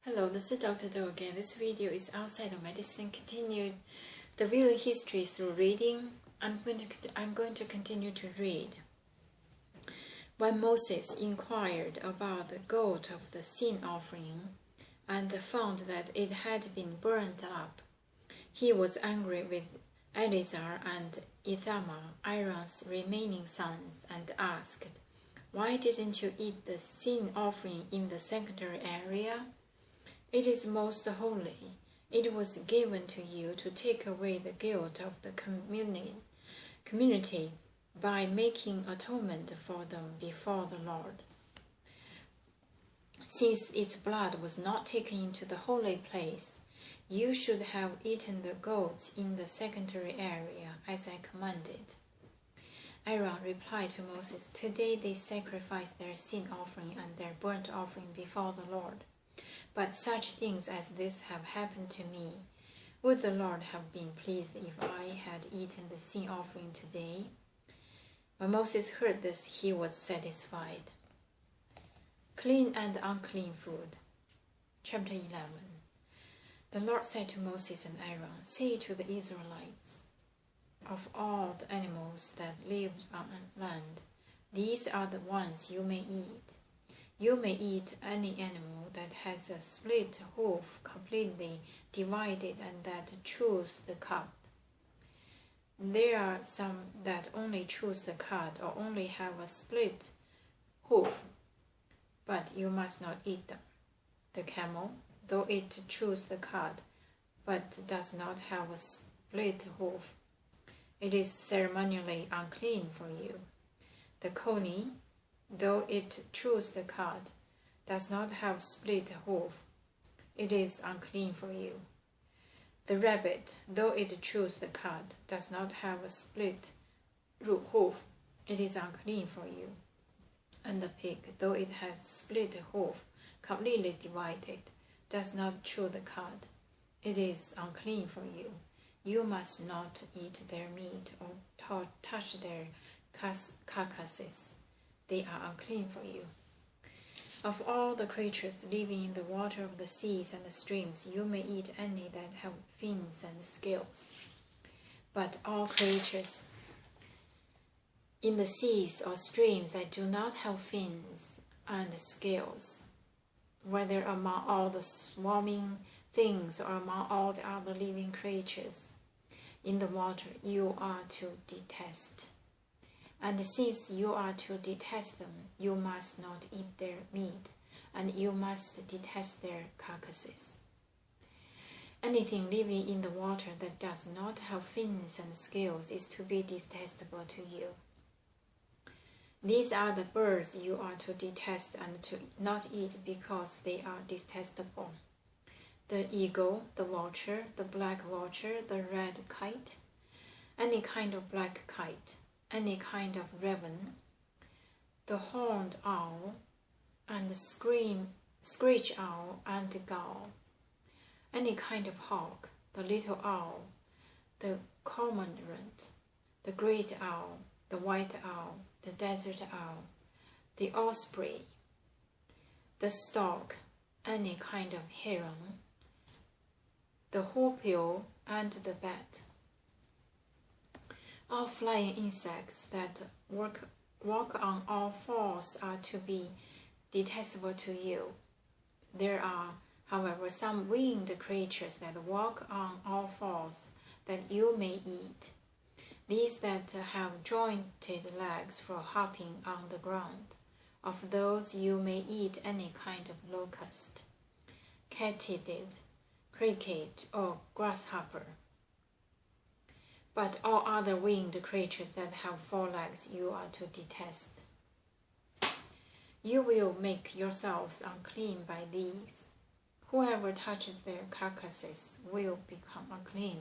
Hello, this is Dr. Do again. This video is outside of medicine. Continue the viewing history through reading. I'm going to continue to read. When Moses inquired about the goat of the sin offering and found that it had been burnt up, he was angry with Eleazar and Ithamar, Aaron's remaining sons, and asked, "Why didn't you eat the sin offering in the sanctuary area? It is most holy. It was given to you to take away the guilt of the community by making atonement for them before the Lord. Since its blood was not taken into the holy place, you should have eaten the goats in the sanctuary area, as I commanded." Aaron replied to Moses, "Today they sacrifice their sin offering and their burnt offering before the Lord. But such things as this have happened to me. Would the Lord have been pleased if I had eaten the sin offering today?" When Moses heard this, he was satisfied. Clean and unclean food. Chapter 11. The Lord said to Moses and Aaron, "Say to the Israelites, of all the animals that live on land, these are the ones you may eat. You may eat any animal that has a split hoof completely divided and that chews the cud. There are some that only chews the cud or only have a split hoof, but you must not eat them. The camel, though it chews the cud, but does not have a split hoof, it is ceremonially unclean for you. The coney, though it chews the cud, does not have split hoof, it is unclean for you. The rabbit, though it chews the cud, does not have a split hoof, it is unclean for you. And the pig, though it has split hoof, completely divided, does not chew the cud, it is unclean for you. You must not eat their meat or touch their carcasses. They are unclean for you. Of all the creatures living in the water of the seas and the streams, you may eat any that have fins and scales. But all creatures in the seas or streams that do not have fins and scales, whether among all the swarming things or among all the other living creatures in the water, you are to detest. And since you are to detest them, you must not eat their meat, and you must detest their carcasses. Anything living in the water that does not have fins and scales is to be detestable to you. These are the birds you are to detest and to not eat because they are detestable: the eagle, the vulture, the black vulture, the red kite, any kind of black kite, any kind of raven, the horned owl, and the screech owl and the gull, any kind of hawk, the little owl, the cormorant, the great owl, the white owl, the desert owl, the osprey, the stork, any kind of heron, the hoopoe, and the bat. All flying insects that walk on all fours are to be detestable to you. There are, however, some winged creatures that walk on all fours that you may eat. These that have jointed legs for hopping on the ground. Of those you may eat any kind of locust, katydid, cricket, or grasshopper. But all other winged creatures that have 4 legs you are to detest. You will make yourselves unclean by these. Whoever touches their carcasses will become unclean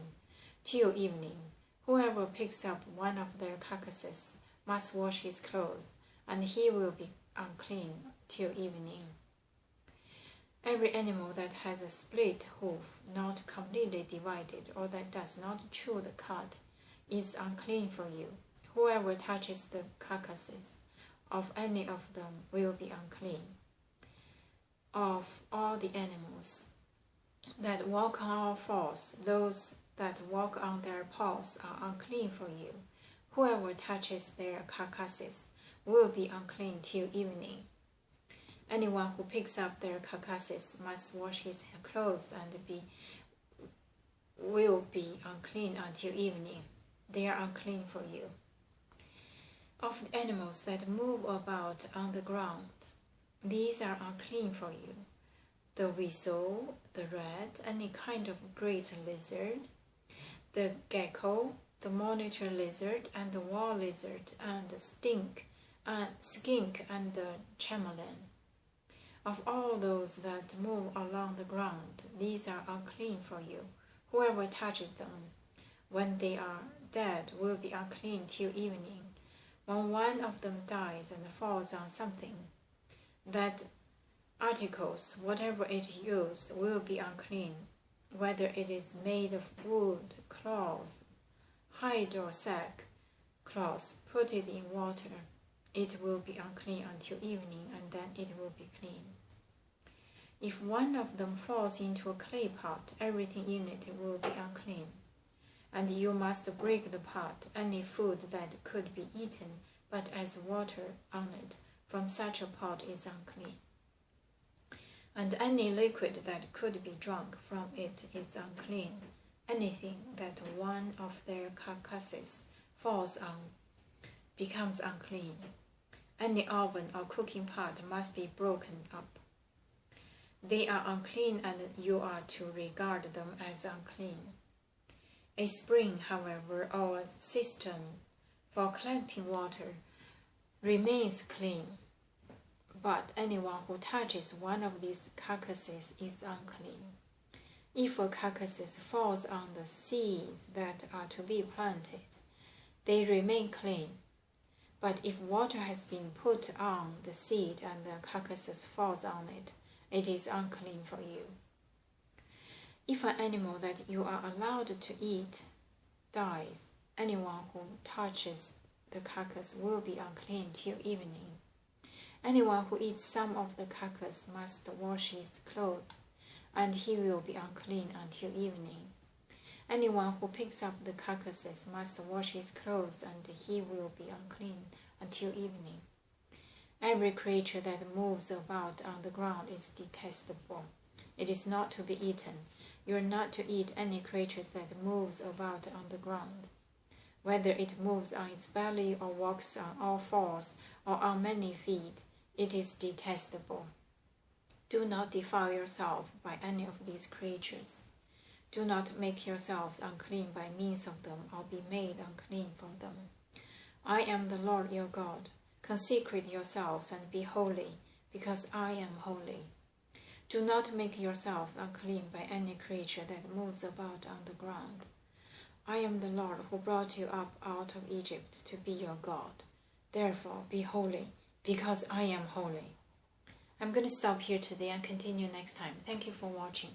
till evening. Whoever picks up one of their carcasses must wash his clothes, and he will be unclean till evening. Every animal that has a split hoof, not completely divided, or that does not chew the cud, is unclean for you. Whoever touches the carcasses of any of them will be unclean. of all the animals that walk on all fours, those that walk on their paws are unclean for you. Whoever touches their carcasses will be unclean till evening. Anyone who picks up their carcasses must wash his clothes and will be unclean until evening. They are unclean for you. Of the animals that move about on the ground, these are unclean for you: the weasel, the rat, any kind of great lizard, the gecko, the monitor lizard, and the wall lizard, and the skink, and the chameleon. Of all those that move along the ground, these are unclean for you. Whoever touches them when they are dead will be unclean till evening. When one of them dies and falls on something, that articles, whatever it used, will be unclean, whether it is made of wood, cloth, hide or sack cloth. Put it in water. It will be unclean until evening, and then it will be clean. If one of them falls into a clay pot, everything in it will be unclean, and you must break the pot. Any food that could be eaten but has water on it from such a pot is unclean, and any liquid that could be drunk from it is unclean. Anything that one of their carcasses falls on becomes unclean. Any oven or cooking pot must be broken up. They are unclean, and you are to regard them as unclean. A spring, however, or a cistern for collecting water remains clean, but anyone who touches one of these carcasses is unclean. If a carcass falls on the seeds that are to be planted, they remain clean. But if water has been put on the seed and the carcass falls on it, it is unclean for you. If an animal that you are allowed to eat dies, anyone who touches the carcass will be unclean till evening. Anyone who eats some of the carcass must wash his clothes, and he will be unclean until evening. Anyone who picks up the carcasses must wash his clothes, and he will be unclean until evening. Every creature that moves about on the ground is detestable. It is not to be eaten. You are not to eat any creature that moves about on the ground, whether it moves on its belly or walks on all fours or on many feet. It is detestable. Do not defile yourself by any of these creatures. Do not make yourselves unclean by means of them, or be made unclean from them. I am the Lord your God. Consecrate yourselves and be holy, because I am holy. Do not make yourselves unclean by any creature that moves about on the ground. I am the Lord who brought you up out of Egypt to be your God. Therefore be holy, because I am holy. I'm going to stop here today and continue next time. Thank you for watching.